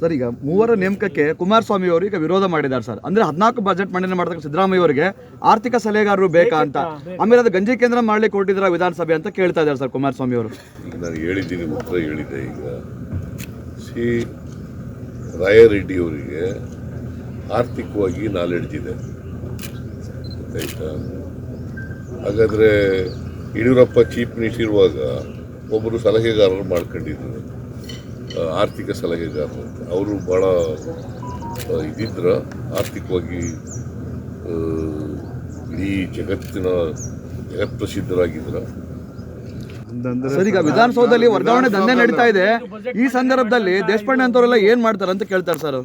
Sir, ಈಗ ಮೂವರ ನೇಮಕಕ್ಕೆ ಕುಮಾರಸ್ವಾಮಿ ಅವರು ಈಗ ವಿರೋಧ ಮಾಡಿದ್ದಾರೆ ಸರ್. ಅಂದ್ರೆ 14 ಬಜೆಟ್ ಮಂಡನೆ ಮಾಡತಕ್ಕ ಸಿದ್ದರಾಮಯ್ಯ ಅವರಿಗೆ ಆರ್ಥಿಕ ಸಲಹೆಗಾರರು ಬೇಕಾ ಅಂತ, ಆಮೇಲೆ ಅದು ಗಂಜಿ ಕೇಂದ್ರ ಮಾಡ್ಲಿಕ್ಕೆ ಕೊಟ್ಟಿದ್ರ ವಿಧಾನಸಭೆ ಅಂತ ಕೇಳ್ತಾ ಇದ್ದಾರೆ ಸರ್ ಕುಮಾರಸ್ವಾಮಿ ಅವರು. ನಾನು ಹೇಳಿದ್ದೀನಿ, ಉತ್ತರ ಹೇಳಿದೆ. ಈಗ ರಾಯರೆಡ್ಡಿ ಅವರಿಗೆ ಆರ್ಥಿಕವಾಗಿ ನಾಲೆಡ್ಜ್ ಇದೆ, ಗೊತ್ತಾಯ್ತಾ? ಹಾಗಾದರೆ ಯಡಿಯೂರಪ್ಪ ಚೀಫ್ ಮಿನಿಸ್ಟರ್ ಇರುವಾಗ ಒಬ್ಬರು ಸಲಹೆಗಾರರು ಮಾಡ್ಕೊಂಡಿದ್ರು, ಆರ್ಥಿಕ ಸಲಹೆಗಾರರು ಅಂತ. ಅವರು ಭಾಳ ಇದಿದ್ರ ಆರ್ಥಿಕವಾಗಿ ಇಡೀ ಜಗತ್ ಪ್ರಸಿದ್ಧರಾಗಿದ್ರ. ಸರ್, ಈಗ ವಿಧಾನಸೌಧದಲ್ಲಿ ವರ್ಗಾವಣೆ ದಂಧೆ ನಡೀತಾ ಇದೆ. ಈ ಸಂದರ್ಭದಲ್ಲಿ ದೇಶಪಾಂಡೆ ಅಂತವರೆಲ್ಲ ಏನ್ ಮಾಡ್ತಾರೆ ಅಂತ ಕೇಳ್ತಾರೆ ಸರ್.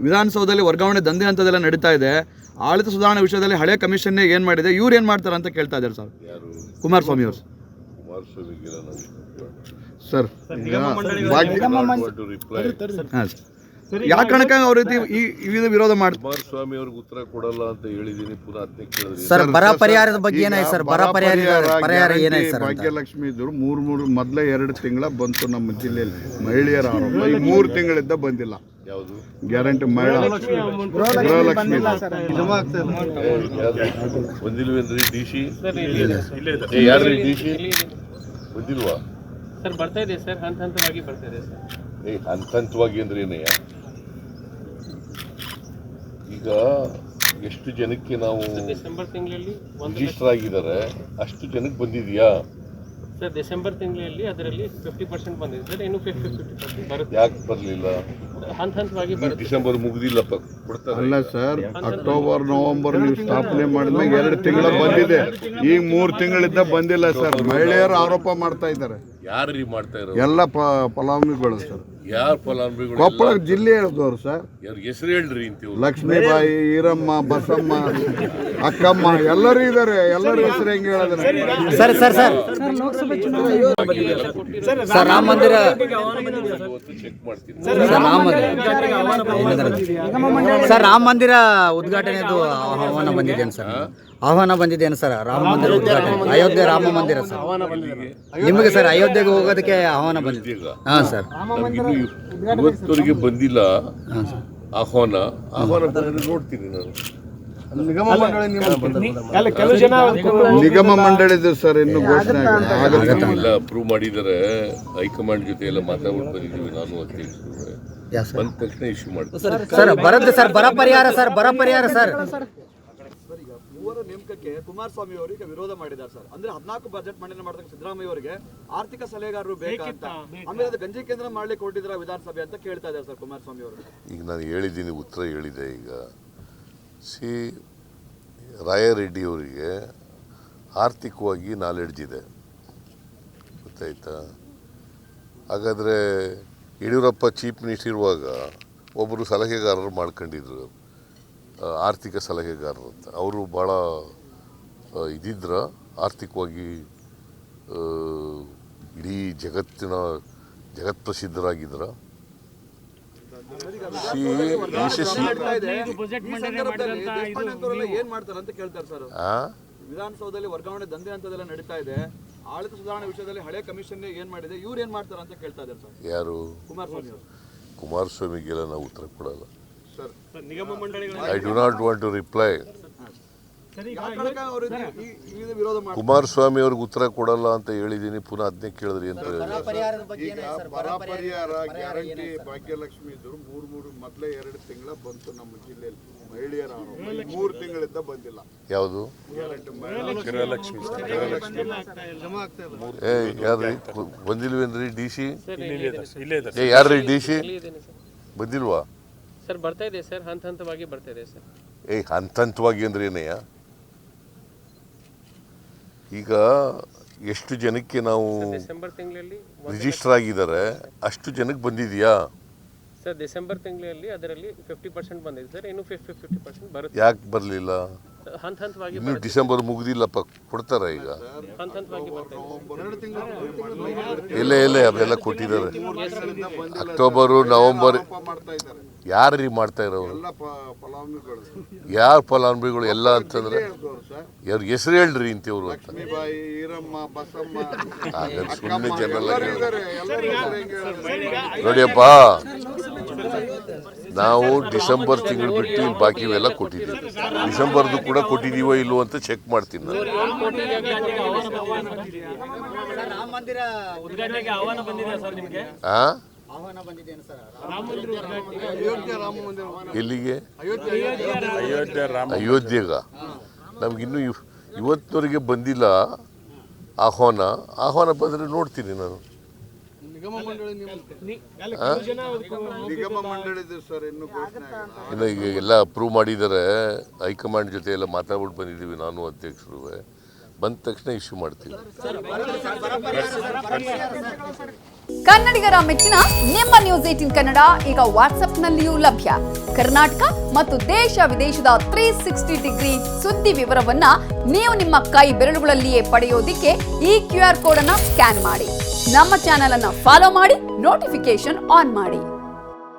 ವಿಧಾನಸೌಧದಲ್ಲಿ ವರ್ಗಾವಣೆ ದಂಧೆ ಅಂತದೆಲ್ಲ ನಡೀತಾ ಇದೆ. ಆಡಳಿತ ಸುಧಾರಣೆ ವಿಷಯದಲ್ಲಿ ಹಳೆ ಕಮಿಷನ್ ಏನ್ ಮಾಡಿದೆ, ಇವ್ರು ಏನ್ ಮಾಡ್ತಾರೆ ಅಂತ ಕೇಳ್ತಾ ಇದ್ದಾರೆ ಸರ್ ಕುಮಾರಸ್ವಾಮಿ ಅವರು. ಸರ್, ಯಾವ ಕಾರಣಕ್ಕೆ ಅವ್ರ ರೀತಿ ಈ ವಿರೋಧ ಮಾಡಿ ಕುಮಾರಸ್ವಾಮಿ ಅವ್ರಿಗೆ ಉತ್ತರ ಕೊಡಲ್ಲ ಅಂತ ಹೇಳಿದೀನಿ. ಪುನಃ ಅದನ್ನೇ ಕೇಳಿದ್ರಿ ಸರ್. ಬರ ಪರಿಹಾರದ ಬಗ್ಗೆ ಏನಾಯ್ತು ಸರ್? ಬರ ಪರಿಹಾರ ಏನಾಯ್ತು ಸರ್? ಭಾಗ್ಯಲಕ್ಷ್ಮಿ ಇದ್ರು ಮೊದಲೇ 2 ತಿಂಗಳ ಬಂತು ನಮ್ಮ ಜಿಲ್ಲೆಯಲ್ಲಿ ಮಹಿಳೆಯರ ಆರೋಪ. ಈ 3 ತಿಂಗಳಿಂದ ಬಂದಿಲ್ಲ. ಯಾವುದು ಗ್ಯಾರಂಟಿ ಮಹಿಳಾ ಗೃಹಲಕ್ಷ್ಮಿ ಬಂದಿಲ್ವೇನ್ರಿ? ಡಿಸಿ ಯಾರ್ರಿ ಡಿಸಿ ಬಂದಿಲ್ವಾ ಸರ್? ಬರ್ತಾ ಇದೆ ಸರ್, ಹಂತವಾಗಿ ಬರ್ತಾ ಇದೆ ಸರ್. ಹಂತವಾಗಿ ಅಂದ್ರೆ ಏನಯ್ಯ? ಈಗ ಎಷ್ಟು ಜನಕ್ಕೆ ನಾವು ಡಿಸೆಂಬರ್ ತಿಂಗಳಲ್ಲಿ ರಿಜಿಸ್ಟರ್ ಆಗಿದ್ದಾರೆ, ಅಷ್ಟು ಜನಕ್ಕೆ ಬಂದಿದೆಯಾ ಸರ್? ಡಿಸೆಂಬರ್ ತಿಂಗಳಲ್ಲಿ ಅದರಲ್ಲಿ 50% ಬಂದಿದೆ ಸರ್. ಇನ್ನು 50% ಬರುತ್ತೆ. ಯಾಕೆ ಬರಲಿಲ್ಲ? ಹಂತವಾಗಿ ಡಿಸೆಂಬರ್ ಮುಗಿದಿಲ್ಲಪ್ಪ, ಕೊಡ್ತಾರೆ. ಅಲ್ಲ ಸರ್, ಅಕ್ಟೋಬರ್ ನವೆಂಬರ್ ನೀವು ಸ್ಥಾಪನೆ ಮಾಡಿದ್ಮೇಲೆ 2 ತಿಂಗಳ ಬಂದಿದೆ. ಈಗ 3 ತಿಂಗಳಿಂದ ಬಂದಿಲ್ಲ ಸರ್. ಮಹಿಳೆಯರು ಆರೋಪ ಮಾಡ್ತಾ ಇದ್ದಾರೆ. ಯಾರು ಮಾಡ್ತಾ ಇರೋ? ಎಲ್ಲ ಫಲಾನುಭವಿಗಳು ಸರ್. ಯಾರು ಫಲಾನುಭವಿಗಳು? ಕೊಪ್ಪಳ ಜಿಲ್ಲೆಯವರು ಸರ್. ಯಾರು ಹೆಸರು ಹೇಳ್ರಿ ಅಂತೀವಿ? ಲಕ್ಷ್ಮೀಬಾಯಿ, ಈರಮ್ಮ, ಬಸಮ್ಮ, ಅಕ್ಕಮ್ಮ ಎಲ್ಲರೂ ಇದ್ದಾರೆ. ಎಲ್ಲರ ಹೆಸರು ಹೆಂಗೆ ಹೇಳಿದ್ರೆ sir sir sir sir Rama ಮಂದಿರ ಚೆಕ್ ಮಾಡ್ತೀನಿ. ಸರ್ ರಾಮ ಮಂದಿರ ಉದ್ಘಾಟನೆದು ಆಹ್ವಾನ ಬಂದಿದ್ದೇನೆ ಸರ್. ಆಹ್ವಾನ ಬಂದಿದ್ದೇನೆ ಸರ್. ರಾಮ ಮಂದಿರ ಉದ್ಘಾಟನೆ, ಅಯೋಧ್ಯೆ ರಾಮ ಮಂದಿರ ಸರ್. ನಿಮಗೆ ಸರ್ ಅಯೋಧ್ಯೆಗೆ ಹೋಗೋದಕ್ಕೆ ಆಹ್ವಾನ ಬಂದಿದೆ. ಹಾಂ ಸರ್. ಇವತ್ತವರೆಗೆ ಬಂದಿಲ್ಲ ಆಹ್ವಾನ. ನೋಡ್ತೀನಿ ನಾನು. ನಿಗಮ ಮಂಡಳಿದು ಸರ್ ಇನ್ನು ಘೋಷಣೆ ಎಲ್ಲ ಅಪ್ರೂವ್ ಮಾಡಿದ್ದಾರೆ. ಹೈಕಮಾಂಡ್ ಜೊತೆ ಎಲ್ಲ ಮಾತಾಡ್ಬಿಟ್ಟು ಬಂದಿದ್ದೀವಿ. ನಾನು ಅಧ್ಯಕ್ಷರು ಬಂದ ತಕ್ಷಣ ಇಶ್ಯೂ ಮಾಡ್ತೀನಿ ಸರ್. ಬರುತ್ತೆ ಸರ್, ಬರ ಪರಿಹಾರ ಸರ್. ಬರ ಪರಿಹಾರ ಸರ್. ಮೂವರ ನೇಮಕಕ್ಕೆ ಕುಮಾರಸ್ವಾಮಿ ಅವರು ಈಗ ವಿರೋಧ ಮಾಡಿದ್ದಾರೆ ಸರ್. ಅಂದ್ರೆ 14 ಬಜೆಟ್ ಮಂಡನೆ ಮಾಡತಕ್ಕ ಸಿದ್ದರಾಮಯ್ಯ ಅವರಿಗೆ ಆರ್ಥಿಕ ಸಲಹೆಗಾರರು ಬೇಕಾ ಅಂತ, ಆಮೇಲೆ ಅದು ಗಂಜಿ ಕೇಂದ್ರ ಮಾಡ್ಲಿಕ್ಕೆ ಕೊಟ್ಟಿದ್ರ ವಿಧಾನಸಭೆ ಅಂತ ಕೇಳ್ತಾ ಇದ್ದಾರೆ ಸರ್ ಕುಮಾರಸ್ವಾಮಿ ಅವರು. ಈಗ ನಾನು ಹೇಳಿದ್ದೀನಿ, ಉತ್ತರ ಹೇಳಿದೆ. ಈಗ ರಾಯರೆಡ್ಡಿ ಅವರಿಗೆ ಆರ್ಥಿಕವಾಗಿ ನಾಲೆಡ್ಜ್ ಇದೆ, ಗೊತ್ತಾಯ್ತಾ? ಹಾಗಾದರೆ ಯಡಿಯೂರಪ್ಪ ಚೀಫ್ ಮಿನಿಸ್ಟರ್ ಇರುವಾಗ ಒಬ್ಬರು ಸಲಹೆಗಾರರು ಮಾಡ್ಕೊಂಡಿದ್ರು, ಆರ್ಥಿಕ ಸಲಹೆಗಾರರು ಅಂತ. ಅವರು ಭಾಳ ಇದಿದ್ರ ಆರ್ಥಿಕವಾಗಿ ಇಡೀ ಜಗತ್ ಪ್ರಸಿದ್ಧರಾಗಿದ್ರ. ಏನ್ ಮಾಡ್ತಾರೆ ಅಂತ ಕೇಳ್ತಾರೆ ಸರ್. ವಿಧಾನಸೌಧದಲ್ಲಿ ವರ್ಗಾವಣೆ ದಂಧೆ ಅಂತದೆಲ್ಲ ನಡೀತಾ ಇದೆ. ಆಡಳಿತ ಸುಧಾರಣೆ ವಿಷಯದಲ್ಲಿ ಹಳೆ ಕಮಿಷನ್ ಏನ್ ಮಾಡಿದೆ, ಇವ್ರು ಏನ್ ಮಾಡ್ತಾರೆ ಅಂತ ಕೇಳ್ತಾ ಇದ್ದಾರೆ ಸರ್. ಯಾರು? ಕುಮಾರಸ್ವಾಮಿ ಅವರು. ಕುಮಾರಸ್ವಾಮಿಗೆಲ್ಲ ನಾವು ಉತ್ತರ ಕೊಡಲ್ಲ. ನಿಗಮ ಮಂಡಳಿಗಳ I do not want to reply. ವಿರೋಧ ಕುಮಾರಸ್ವಾಮಿ ಅವ್ರಿಗೆ ಉತ್ತರ ಕೊಡಲ್ಲ ಅಂತ ಹೇಳಿದ್ದೀನಿ. ಪುನಃ ಅದನ್ನೇ ಕೇಳಿದ್ರಿ ಅಂತ. ಬರ ಪರಿಹಾರ ಗ್ಯಾರಂಟಿ ಭಾಗ್ಯಲಕ್ಷ್ಮಿ ಇದ್ರು ಮೊದಲೇ 2 ತಿಂಗಳ ಬಂತು ನಮ್ಮ ಜಿಲ್ಲೆಯಲ್ಲಿ ಮಹಿಳೆಯರ ಆರೋಪ. 3 ತಿಂಗಳಿಂದ ಬಂದಿಲ್ಲ. ಯಾವುದು? ಯಾರ್ರಿ ಬಂದಿಲ್ವೇನ್ರಿ? ಡಿಸಿ ಯಾರ್ರಿ? ಡಿಸಿ ಬಂದಿಲ್ವಾ ಸರ್? ಬರ್ತಾ ಇದೆ ಸರ್, ಹಂತವಾಗಿ ಬರ್ತಾ ಇದೆ ಸರ್. ಹಂತವಾಗಿ ಅಂದ್ರೆ ಏನಯ್ಯ? ಈಗ ಎಷ್ಟು ಜನಕ್ಕೆ ನಾವು ಡಿಸೆಂಬರ್ ತಿಂಗಳಲ್ಲಿ ರಿಜಿಸ್ಟರ್ ಆಗಿದ್ದಾರೆ, ಅಷ್ಟು ಜನಕ್ಕೆ ಬಂದಿದೆಯಾ ಸರ್? ಡಿಸೆಂಬರ್ ತಿಂಗಳಲ್ಲಿ ಅದರಲ್ಲಿ 50% ಬಂದಿದೆ ಸರ್. ಇನ್ನು 50% ಬರುತ್ತೆ. ಯಾಕೆ ಬರಲಿಲ್ಲ? ಹಂತವಾಗಿ ಇನ್ನು ಡಿಸೆಂಬರ್ ಮುಗಿದಿಲ್ಲಪ್ಪ, ಕೊಡ್ತಾರ ಈಗ? ಹಂತವಾಗಿ ಇಲ್ಲ ಅವೆಲ್ಲ ಕೊಟ್ಟಿದ್ದಾರೆ. October November. ಯಾರು ಮಾಡ್ತಾ ಇರೋರು? ಯಾರು ಫಲಾನುಭವಿಗಳು ಎಲ್ಲ ಅಂತಂದ್ರೆ ಯಾರು ಹೆಸರು ಹೇಳ್ರಿ ಇಂತಿವ್ರು ಅಂತ. ಸುಮ್ಮನೆ ಜನ ನೋಡಿಯಪ್ಪ, ನಾವು ಡಿಸೆಂಬರ್ ತಿಂಗಳು ಬಿಟ್ಟು ಇನ್ನು ಬಾಕಿವೆಲ್ಲ ಕೊಟ್ಟಿದ್ದೀವಿ. ಡಿಸೆಂಬರ್ದು ಕೂಡ ಕೊಟ್ಟಿದ್ದೀವೋ ಇಲ್ವೋ ಅಂತ ಚೆಕ್ ಮಾಡ್ತೀನಿ ನಾನು. ರಾಮ ಮಂದಿರ ಉದ್ಘಾಟನೆಗೆ ಆಹ್ವಾನ ಬಂದಿದೆ ಸರ್ ನಿಮಗೆ? ಆಹ್ವಾನ ಬಂದಿದೆ ಸರ್. ಎಲ್ಲಿಗೆ? ಅಯೋಧ್ಯೆಗ. ನಮ್ಗಿನ್ನೂ ಇವತ್ತಿನವರೆಗೆ ಬಂದಿಲ್ಲ ಆಹ್ವಾನ ಬಂದರೆ ನೋಡ್ತೀನಿ ನಾನು. ನಿಗಮ ಮಂಡಳಿದು ಸರ್ ಇನ್ನೂ ಘೋಷಣೆ ಆಗಿಲ್ಲ. ಇನ್ನು ಈಗ ಎಲ್ಲ ಅಪ್ರೂವ್ ಮಾಡಿದ್ದಾರೆ. ಹೈಕಮಾಂಡ್ ಜೊತೆ ಎಲ್ಲ ಮಾತಾಡ್ಬಿಟ್ಟು ಬಂದಿದ್ದೀವಿ ನಾನು ಅಧ್ಯಕ್ಷರು. ಬಂದ ತಕ್ಷಣ ಇಶ್ಯೂ ಮಾಡ್ತೀವಿ. ಕನ್ನಡಿಗರ ಮೆಚ್ಚಿನ ನಿಮ್ಮ ನ್ಯೂಸ್ 18 ಕನ್ನಡ ಈಗ ವಾಟ್ಸ್ಆಪ್ನಲ್ಲಿಯೂ ಲಭ್ಯ. ಕರ್ನಾಟಕ ಮತ್ತು ದೇಶ ವಿದೇಶದ 360 ಡಿಗ್ರಿ ಸುದ್ದಿ ವಿವರವನ್ನ ನೀವು ನಿಮ್ಮ ಕೈ ಬೆರಳುಗಳಲ್ಲಿಯೇ ಪಡೆಯೋದಿಕ್ಕೆ ಈ QR ಕೋಡ್ ಅನ್ನ ಸ್ಕ್ಯಾನ್ ಮಾಡಿ. ನಮ್ಮ ಚಾನೆಲ್ ಅನ್ನ ಫಾಲೋ ಮಾಡಿ, ನೋಟಿಫಿಕೇಶನ್ ಆನ್ ಮಾಡಿ.